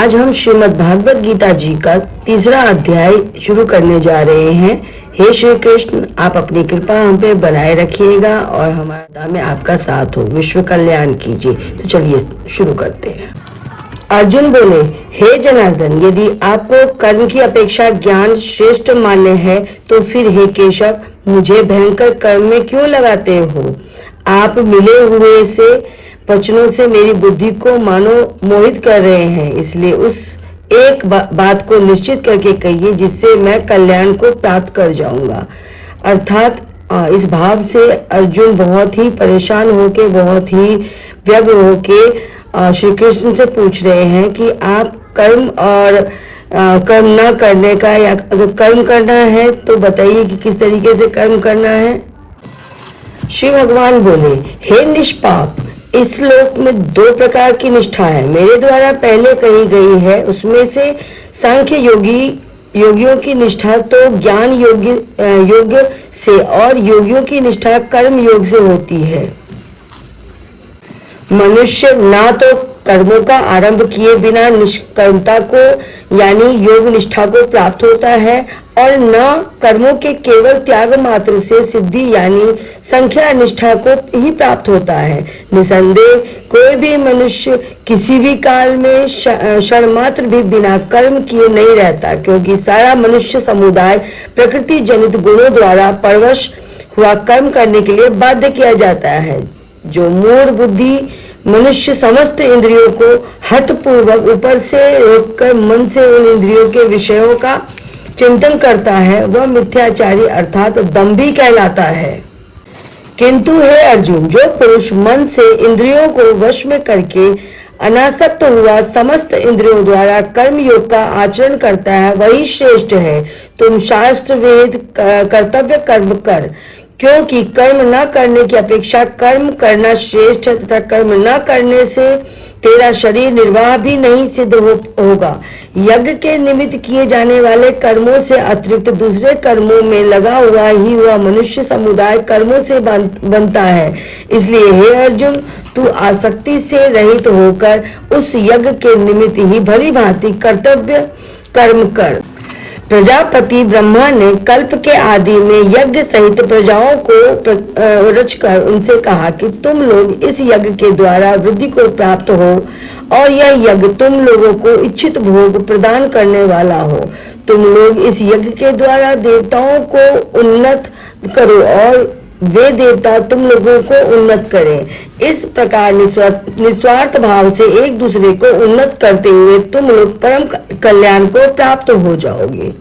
आज हम श्रीमद् भागवत गीता जी का 3रा अध्याय शुरू करने जा रहे हैं। हे श्री कृष्ण, आप अपनी कृपा हम पे बनाए रखिएगा और हमारा में आपका साथ हो, विश्व कल्याण कीजिए। तो चलिए शुरू करते हैं। अर्जुन बोले, हे जनार्दन, यदि आपको कर्म की अपेक्षा ज्ञान श्रेष्ठ मान्य है तो फिर हे केशव, मुझे भयंकर कर्म में क्यों लगाते हो? आप मिले हुए से वचनों से मेरी बुद्धि को मानो मोहित कर रहे हैं, इसलिए उस एक बात को निश्चित करके कहिए जिससे मैं कल्याण को प्राप्त कर जाऊंगा। अर्थात इस भाव से अर्जुन बहुत ही परेशान होके, बहुत ही व्यग्र होके श्री कृष्ण से पूछ रहे हैं कि आप कर्म और कर्म ना करने का, या अगर कर्म करना है तो बताइए कि किस तरीके से कर्म करना है। श्री भगवान बोले, हे निष्पाप, इस लोक में 2 प्रकार की निष्ठा है, मेरे द्वारा पहले कही गई है। उसमें से सांख्य योगियों की निष्ठा तो ज्ञान योग से और योगियों की निष्ठा कर्म योग से होती है। मनुष्य ना तो कर्मों का आरंभ किए बिना निष्कर्मता को यानी योग निष्ठा को प्राप्त होता है, और न कर्मों के केवल त्याग मात्र से सिद्धि यानी संख्या निष्ठा को ही प्राप्त होता है। निसंदेह कोई भी मनुष्य किसी भी काल में क्षण मात्र भी बिना कर्म किए नहीं रहता, क्योंकि सारा मनुष्य समुदाय प्रकृति जनित गुणों द्वारा परवश हुआ कर्म करने के लिए बाध्य किया जाता है। जो मूढ़ बुद्धि मनुष्य समस्त इंद्रियों को हठपूर्वक ऊपर से रोककर मन से उन इंद्रियों के विषयों का चिंतन करता है, वह मिथ्याचारी अर्थात दंभी कहलाता है। किंतु हे अर्जुन, जो पुरुष मन से इंद्रियों को वश में करके अनासक्त हुआ समस्त इंद्रियों द्वारा कर्म योग का आचरण करता है, वही श्रेष्ठ है। तुम शास्त्र वेद कर्तव्य कर्म कर, क्योंकि कर्म न करने की अपेक्षा कर्म करना श्रेष्ठ है, तथा कर्म न करने से तेरा शरीर निर्वाह भी नहीं सिद्ध होगा। यज्ञ के निमित्त किए जाने वाले कर्मों से अतिरिक्त दूसरे कर्मों में लगा हुआ मनुष्य समुदाय कर्मों से बनता है। इसलिए हे अर्जुन, तू आसक्ति से रहित होकर उस यज्ञ के निमित्त ही भली भांति कर्तव्य कर्म कर। प्रजापति ब्रह्मा ने कल्प के आदि में यज्ञ सहित प्रजाओं को रचकर उनसे कहा कि तुम लोग इस यज्ञ के द्वारा वृद्धि को प्राप्त हो, और यह यज्ञ तुम लोगों को इच्छित भोग प्रदान करने वाला हो। तुम लोग इस यज्ञ के द्वारा देवताओं को उन्नत करो और वे देवता तुम लोगों को उन्नत करें। इस प्रकार निस्वार्थ भाव से एक दूसरे को उन्नत करते हुए तुम लोग परम कल्याण को प्राप्त हो जाओगे।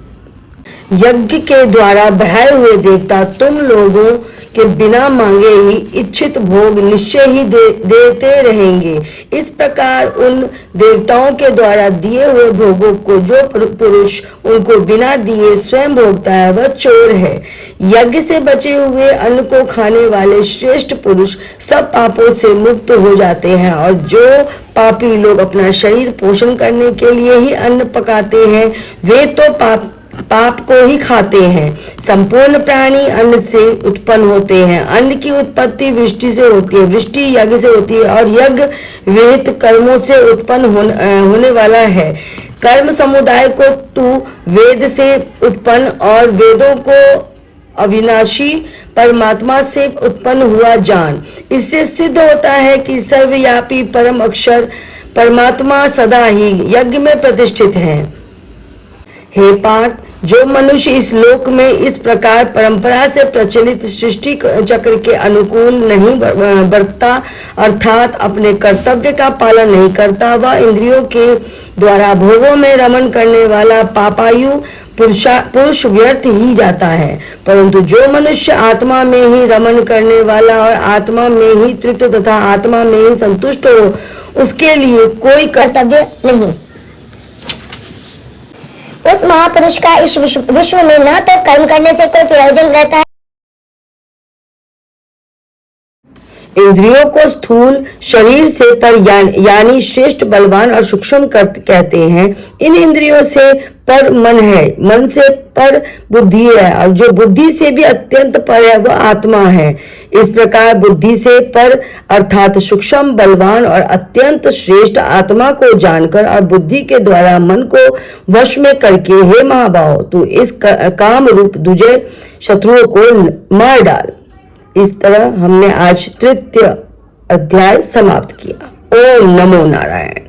यज्ञ के द्वारा बढ़ाए हुए देवता तुम लोगों के बिना मांगे ही इच्छित भोग निश्चय ही देते रहेंगे। इस प्रकार उन देवताओं के द्वारा दिए हुए भोगों को जो पुरुष उनको बिना दिए स्वयं भोगता है, वह चोर है। यज्ञ से बचे हुए अन्न को खाने वाले श्रेष्ठ पुरुष सब पापों से मुक्त हो जाते हैं, और जो पापी लोग अपना शरीर पोषण करने के लिए ही अन्न पकाते हैं, वे तो पाप को ही खाते हैं। संपूर्ण प्राणी अन्न से उत्पन्न होते हैं। अन्न की उत्पत्ति वृष्टि से होती है, वृष्टि यज्ञ से होती है, और यज्ञ विहित कर्मों से उत्पन्न होने वाला है। कर्म समुदाय को तू वेद से उत्पन्न और वेदों को अविनाशी परमात्मा से उत्पन्न हुआ जान। इससे सिद्ध होता है कि सर्वव्यापी परम अक्षर परमात्मा सदा ही यज्ञ में प्रतिष्ठित है। हे पार्थ, जो मनुष्य इस लोक में इस प्रकार परंपरा से प्रचलित सृष्टि चक्र के अनुकूल नहीं बरतता, अर्थात अपने कर्तव्य का पालन नहीं करता, वह इंद्रियों के द्वारा भोगों में रमण करने वाला पापायु पुरुष व्यर्थ ही जाता है। परंतु जो मनुष्य आत्मा में ही रमण करने वाला और आत्मा में ही तृप्त तथा आत्मा में ही संतुष्ट हो, उसके लिए कोई कर्तव्य नहीं। उस महापुरुष का इस विश्व में न तो कर्म करने से कोई प्रयोजन रहता है, इंद्रियों को स्थूल शरीर से पर यानी श्रेष्ठ बलवान और सूक्ष्म कहते हैं। इन इंद्रियों से पर मन है, मन से पर बुद्धि है, और जो बुद्धि से भी अत्यंत पर है वह आत्मा है। इस प्रकार बुद्धि से पर अर्थात सूक्ष्म बलवान और अत्यंत श्रेष्ठ आत्मा को जानकर और बुद्धि के द्वारा मन को वश में करके हे महाभाव तू इस काम रूप दूजे शत्रुओं को मार डाल। इस तरह हमने आज तृतीय अध्याय समाप्त किया। ओम नमो नारायण।